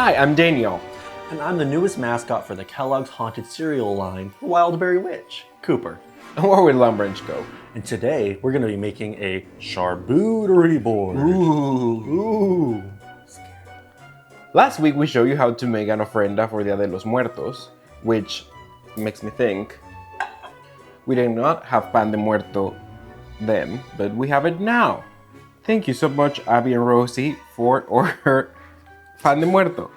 Hi, I'm Daniel. And I'm the newest mascot for the Kellogg's Haunted Cereal line, the Wildberry Witch, Cooper. And where would Lumbridge go? And today, we're going to be making a Char-BOO-terie Board. Ooh. Last week we showed you how to make an ofrenda for Dia de los Muertos, which makes me think we did not have pan de muerto then, but we have it now. Thank you so much, Abby and Rosie, for order pan de muerto.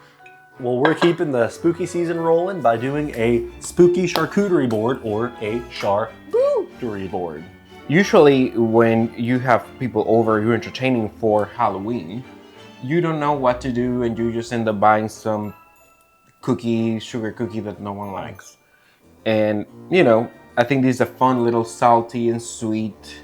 Well, we're keeping the spooky season rolling by doing a spooky charcuterie board or a Char-BOO-terie board. Usually when you have people over, you're entertaining for Halloween, you don't know what to do and you just end up buying some sugar cookie that no one likes. And, you know, I think this is a fun little salty and sweet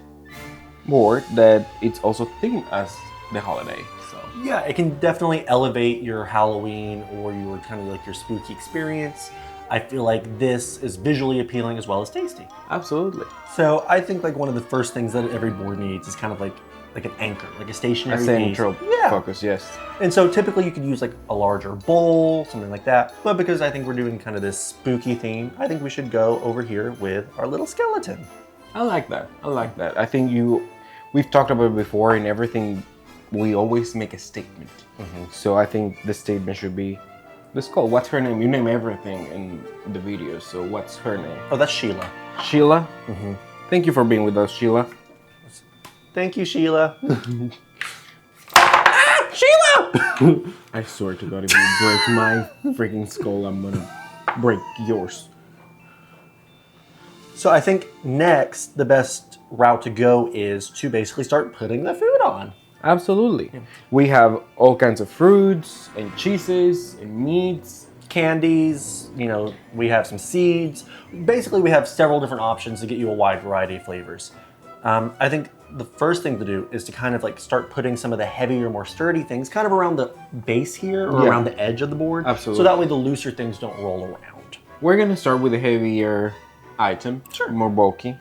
board that it's also themed as the holiday. So yeah, it can definitely elevate your Halloween or your kind of like your spooky experience. I feel like this is visually appealing as well as tasty. absolutely. So I think like one of the first things that every board needs is kind of like an anchor, like a stationary A central piece. Yeah. focus, yes. And so typically you could use like a larger bowl, something like that. But because I think we're doing kind of this spooky theme, I think we should go over here with our little skeleton. I like that. I like that. I think we've talked about it before, and everything, we always make a statement. So I think the statement should be the skull. What's her name? You name everything in the video, so what's her name? Oh, that's Sheila. Sheila? Thank you for being with us, Sheila. Thank you, Sheila. Sheila! I swear to God, if you break my freaking skull, I'm gonna break yours. So I think next, the best route to go is to basically start putting the food on. Absolutely. We have all kinds of fruits and cheeses and meats. Candies, you know, we have some seeds. Basically, we have several different options to get you a wide variety of flavors. I think the first thing to do is to kind of like start putting some of the heavier, more sturdy things kind of around the base here or around the edge of the board. Absolutely. So that way the looser things don't roll around. We're gonna start with a heavier item, more bulky.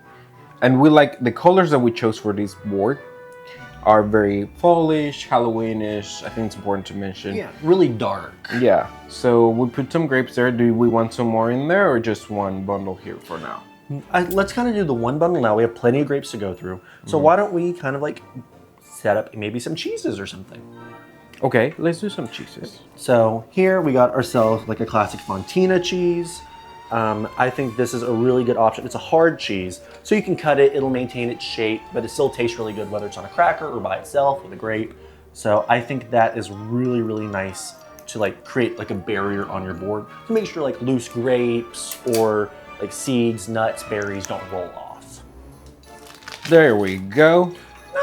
And we like the colors that we chose for this board are very fallish, Halloweenish. I think it's important to mention. Yeah, really dark. Yeah, so we put some grapes there. Do we want some more in there or just one bundle here for now? Let's kind of do the one bundle now. We have plenty of grapes to go through. So why don't we kind of like set up maybe some cheeses or something? Okay, let's do some cheeses. So here we got ourselves like a classic Fontina cheese. I think this is a really good option. It's a hard cheese, so you can cut it, it'll maintain its shape, but it still tastes really good whether it's on a cracker or by itself with a grape. So I think that is really, really nice to like create like a barrier on your board to make sure like loose grapes or like seeds, nuts, berries don't roll off. There we go.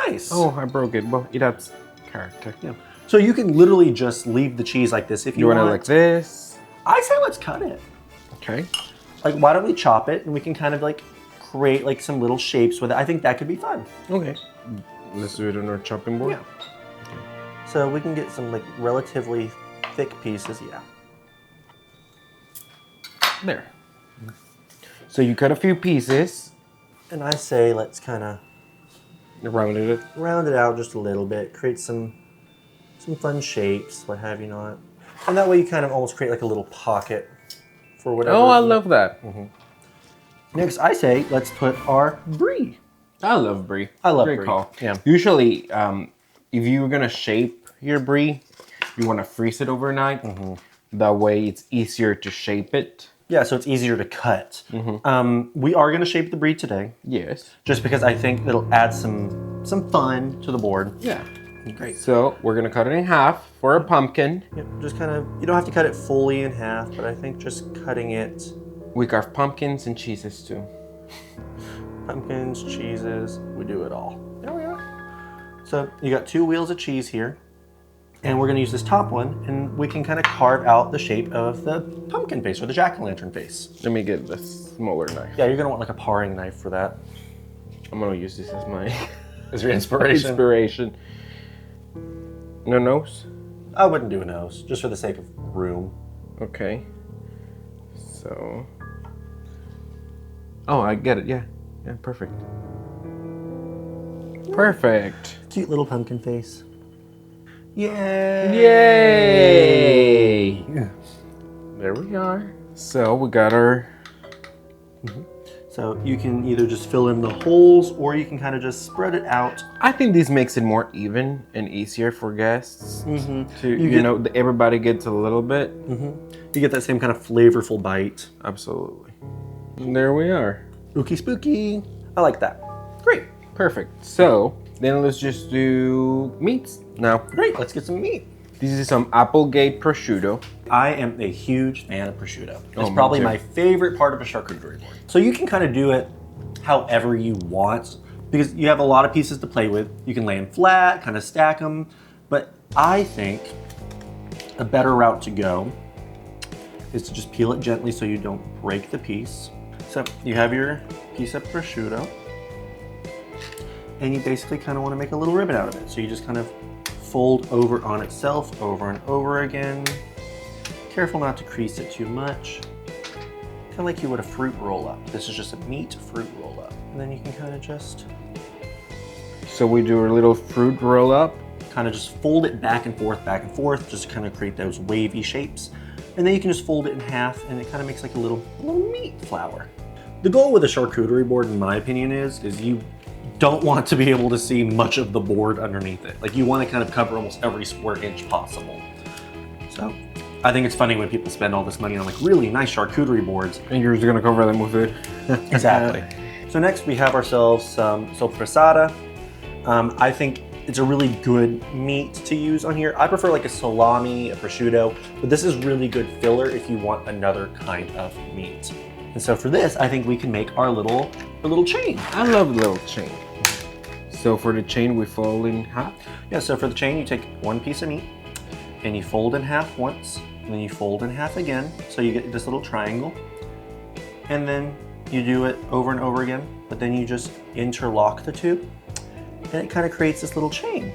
Nice. Oh, I broke it. Well, it adds character. Yeah. So you can literally just leave the cheese like this if you want. You want it like this? I say let's cut it. Okay. Like, why don't we chop it and we can kind of like create like some little shapes with it. I think that could be fun. Okay. Let's do it on our chopping board. Yeah. So we can get some like relatively thick pieces. Yeah. There. So you cut a few pieces. And I say let's kind of Round round it out just a little bit, create some fun shapes, what have you not. And that way you kind of almost create like a little pocket for whatever. Oh, I love that. Next, I say let's put our Brie. I love Brie. I love Great Brie. call. Yeah. Usually, if you're gonna shape your Brie, you want to freeze it overnight. That way, it's easier to shape it. Yeah, so it's easier to cut. We are going to shape the Brie today, Yes. just because I think it'll add some fun to the board. Yeah. Great. So we're gonna cut it in half for a pumpkin. Yep, just kind of, you don't have to cut it fully in half, but I think just cutting it, We carve pumpkins and cheeses too. pumpkins, cheeses, we do it all. There we are. So you got 2 wheels of cheese here, and we're going to use this top one, and we can kind of carve out the shape of the pumpkin face or the jack-o'-lantern face. Let me get the smaller knife. Yeah, you're going to want like a paring knife for that. I'm gonna use this as my Is your inspiration? inspiration. No nose? I wouldn't do a nose, just for the sake of room. Okay. So. Oh, I get it. Yeah. Yeah, perfect. Perfect. Cute little pumpkin face. Yay! Yay! There we are. So we got our... So you can either just fill in the holes or you can kind of just spread it out. I think this makes it more even and easier for guests to, everybody gets a little bit. You get that same kind of flavorful bite. Absolutely. And there we are. Ookie spooky. I like that. Great. Perfect. So then let's just do meats now. Great, let's get some meat. This is some Applegate prosciutto. I am a huge fan of prosciutto. It's me probably too. my favorite part of a charcuterie board. So you can kind of do it however you want because you have a lot of pieces to play with. You can lay them flat, kind of stack them. But I think a better route to go is to just peel it gently so you don't break the piece. So you have your piece of prosciutto and you basically kind of want to make a little ribbon out of it. So you just kind of fold over on itself over and over again. Careful not to crease it too much. Kind of like you would a fruit roll up. This is just a meat fruit roll up. And then you can kind of just... So we do a little fruit roll up. Kind of just fold it back and forth, just to kind of create those wavy shapes. And then you can just fold it in half and it kind of makes like a little meat flower. The goal with a charcuterie board, in my opinion, is you don't want to be able to see much of the board underneath it. Like you want to kind of cover almost every square inch possible. So I think it's funny when people spend all this money on like really nice charcuterie boards. And you're just gonna cover them with it. Exactly. So next we have ourselves some soppressata. I think it's a really good meat to use on here. I prefer like a salami, a prosciutto, but this is really good filler if you want another kind of meat. And so for this, I think we can make our little chain. I love little chain. So for the chain, we fold in half? Yeah, so for the chain, you take one piece of meat and you fold in half once, and then you fold in half again. So you get this little triangle. And then you do it over and over again, but then you just interlock the two and it kind of creates this little chain.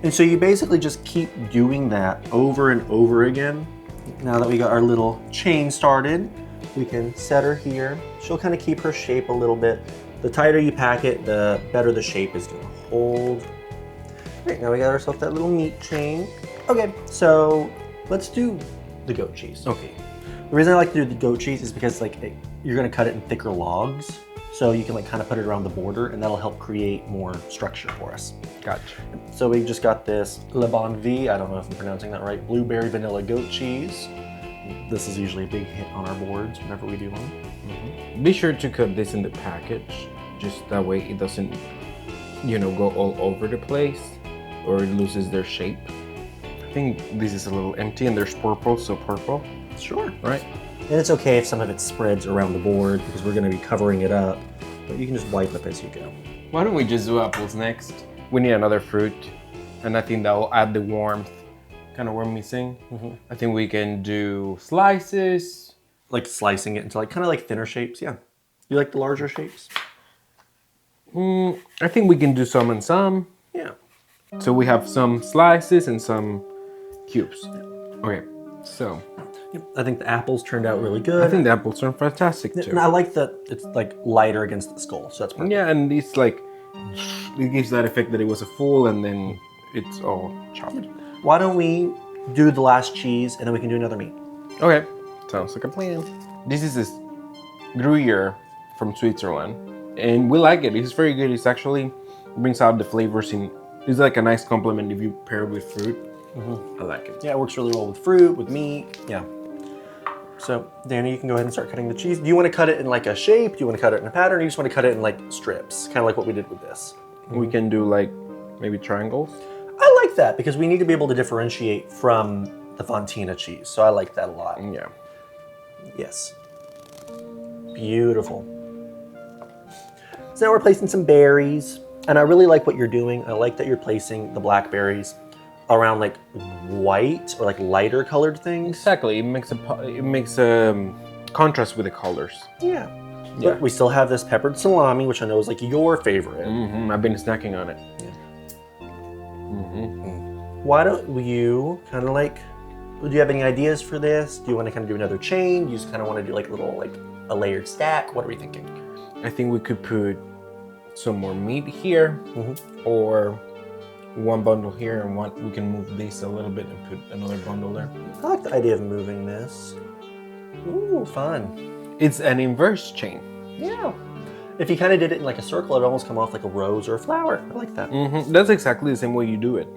And so you basically just keep doing that over and over again. Now that we got our little chain started, we can set her here. She'll kind of keep her shape a little bit. The tighter you pack it, the better the shape is gonna hold. Great, now we got ourselves that little meat chain. Okay, so let's do the goat cheese. Okay. The reason I like to do the goat cheese is because like you're gonna cut it in thicker logs. So you can like kind of put it around the border and that'll help create more structure for us. Gotcha. So we just got this Le Bon V, I don't know if I'm pronouncing that right, blueberry vanilla goat cheese. This is usually a big hit on our boards whenever we do one. Be sure to cut this in the package, just that way it doesn't, go all over the place or it loses their shape. I think this is a little empty and there's purple, so purple. Sure. Right? And it's okay if some of it spreads around the board because we're going to be covering it up, but you can just wipe up as you go. Why don't we just do apples next? We need another fruit, and I think that will add the warmth kind of we're missing. I think we can do slices. Like slicing it into like kind of like thinner shapes, yeah. You like the larger shapes? I think we can do some and some. Yeah. So we have some slices and some cubes. Okay, so. I think the apples turned out really good. I think the apples are fantastic too. And I like that it's like lighter against the skull, so that's perfect. Yeah, and it's like, it gives that effect that it was a full and then it's all chopped. Why don't we do the last cheese and then we can do another meat? Okay, sounds like a plan. This is this Gruyere from Switzerland, and we like it. It's very good. It's actually brings out the flavors in. It's like a nice complement if you pair it with fruit. I like it. Yeah, it works really well with fruit, with meat. Yeah. So, Danny, you can go ahead and start cutting the cheese. Do you want to cut it in like a shape? Do you want to cut it in a pattern? Or you just want to cut it in like strips, kind of like what we did with this? We can do like maybe triangles. I like that because we need to be able to differentiate from the Fontina cheese. So I like that a lot. Yeah. Yes. Beautiful. So now we're placing some berries. And I really like what you're doing. I like that you're placing the blackberries around like white or like lighter colored things. Exactly. It makes a contrast with the colors. Yeah. But we still have this peppered salami, which I know is like your favorite. I've been snacking on it. Yeah. Why don't you kind of like, do you have any ideas for this? Do you want to kind of do another chain? Do you just kind of want to do like a layered stack? What are we thinking? I think we could put some more meat here, or one bundle here and one, we can move this a little bit and put another bundle there. I like the idea of moving this. Ooh, fun. It's an inverse chain. Yeah. If you kind of did it in like a circle, it'd almost come off like a rose or a flower. I like that. Mm-hmm. That's exactly the same way you do it.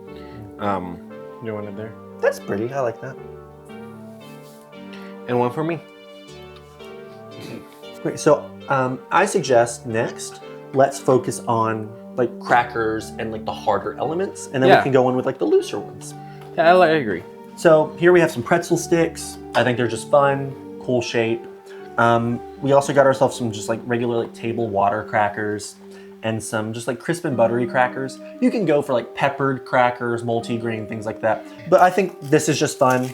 You want it there? That's pretty. I like that. And one for me. Great. So I suggest next, let's focus on like crackers and like the harder elements, and then we can go in with like the looser ones. Yeah, I agree. So here we have some pretzel sticks. I think they're just fun, cool shape. We also got ourselves some just like regular like table water crackers and some just like crisp and buttery crackers. You can go for like peppered crackers, multi-grain, things like that. But I think this is just fun.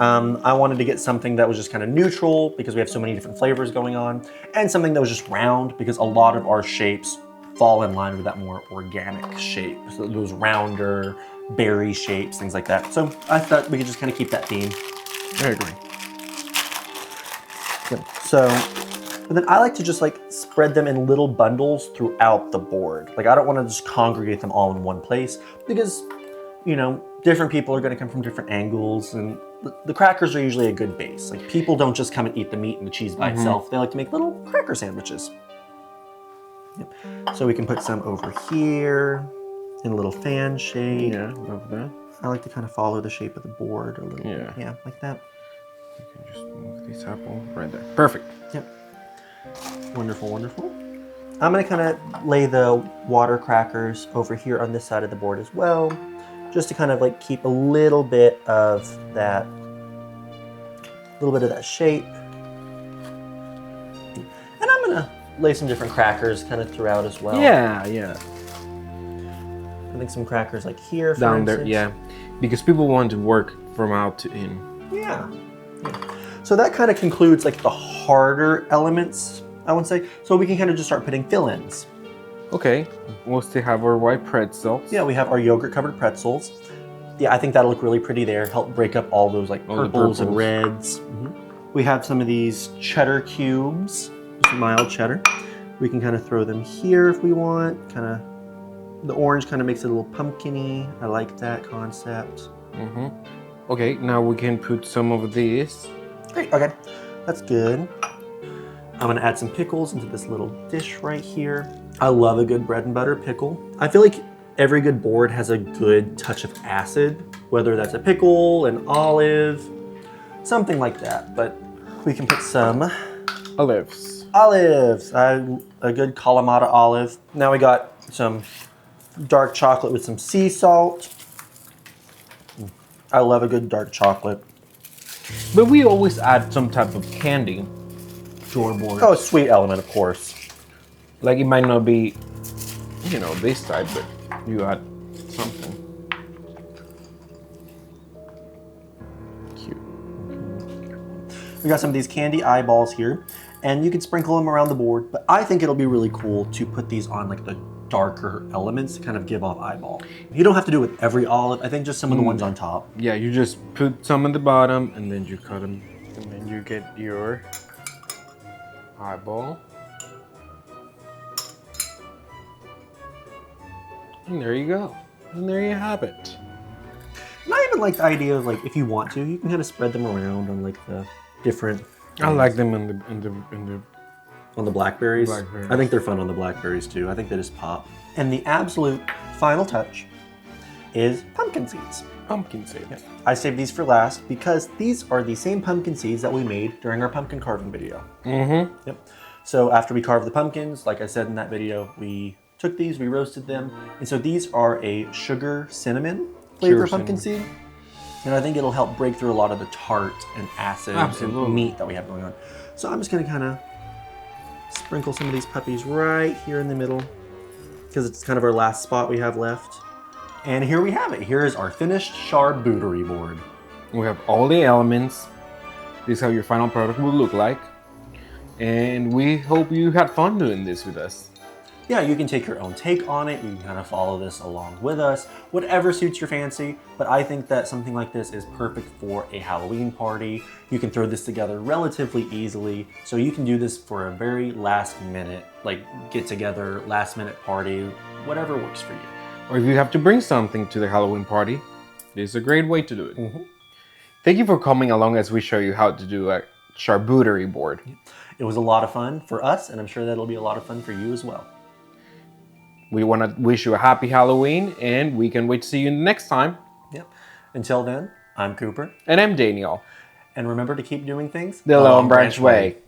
I wanted to get something that was just kind of neutral because we have so many different flavors going on, and something that was just round because a lot of our shapes fall in line with that more organic shape. So those rounder berry shapes, things like that. So I thought we could just kind of keep that theme. I agree. Good. So, and then I like to just like spread them in little bundles throughout the board. Like I don't want to just congregate them all in one place because, you know, different people are going to come from different angles, and the crackers are usually a good base. Like people don't just come and eat the meat and the cheese by itself. They like to make little cracker sandwiches. Yep. So we can put some over here in a little fan shape. Yeah, love that. I like to kind of follow the shape of the board a little bit. Yeah, like that. You can just move this apple right there. Perfect. Yep. Wonderful, wonderful. I'm gonna kind of lay the water crackers over here on this side of the board as well, just to kind of like keep a little bit of that shape. And I'm gonna lay some different crackers kind of throughout as well. Yeah, yeah. I think some crackers like here, for Down there, instance. yeah. Because people want to work from out to in. Yeah. So that kind of concludes like the harder elements, I would say. So we can kind of just start putting fill-ins. Okay, we'll still have our white pretzels. Yeah, we have our yogurt covered pretzels. Yeah, I think that'll look really pretty there. Help break up all those like purples and reds. We have some of these cheddar cubes, just mild cheddar. We can kind of throw them here if we want. Kind of, the orange kind of makes it a little pumpkin-y. I like that concept. Okay, now we can put some of this. Great, okay, that's good. I'm gonna add some pickles into this little dish right here. I love a good bread and butter pickle. I feel like every good board has a good touch of acid, whether that's a pickle, an olive, something like that. But we can put some Olives. olives, a good Kalamata olive. Now we got some dark chocolate with some sea salt. I love a good dark chocolate. But we always add some type of candy to our board. Oh, sweet element, of course. Like it might not be, you know, this type, but you add something. Cute. We got some of these candy eyeballs here, and you can sprinkle them around the board, but I think it'll be really cool to put these on like the darker elements to kind of give off eyeball. You don't have to do it with every olive. I think just some of the ones on top. Yeah, you just put some at the bottom and then you cut them, and then you get your eyeball. And there you go. And there you have it. And I even like the idea of like, if you want to, you can kind of spread them around on like the different. I like them in the On the blackberries. Blackberries. I think they're fun on the blackberries too. I think they just pop. And the absolute final touch is pumpkin seeds. pumpkin seeds. Yep. I saved these for last because these are the same pumpkin seeds that we made during our pumpkin carving video. Mm-hmm. Yep. So after we carved the pumpkins, like I said in that video, we took these, we roasted them. And so these are a sugar cinnamon flavor pumpkin seed. And I think it'll help break through a lot of the tart and acid and meat that we have going on. So I'm just gonna kind of sprinkle some of these puppies right here in the middle because it's kind of our last spot we have left. And here we have it. Here is our finished Char-BOO-terie board. We have all the elements. This is how your final product will look like. And we hope you had fun doing this with us. Yeah, you can take your own take on it. You can kind of follow this along with us, whatever suits your fancy. But I think that something like this is perfect for a Halloween party. You can throw this together relatively easily. So you can do this for a very last minute, like get together, last minute party, whatever works for you. Or if you have to bring something to the Halloween party, this is a great way to do it. Thank you for coming along as we show you how to do a Char-BOO-terie board. It was a lot of fun for us, and I'm sure that'll be a lot of fun for you as well. We want to wish you a happy Halloween, and we can wait to see you next time. Yep. Until then, I'm Cooper. And I'm Daniel. And remember to keep doing things The Long Branch Way.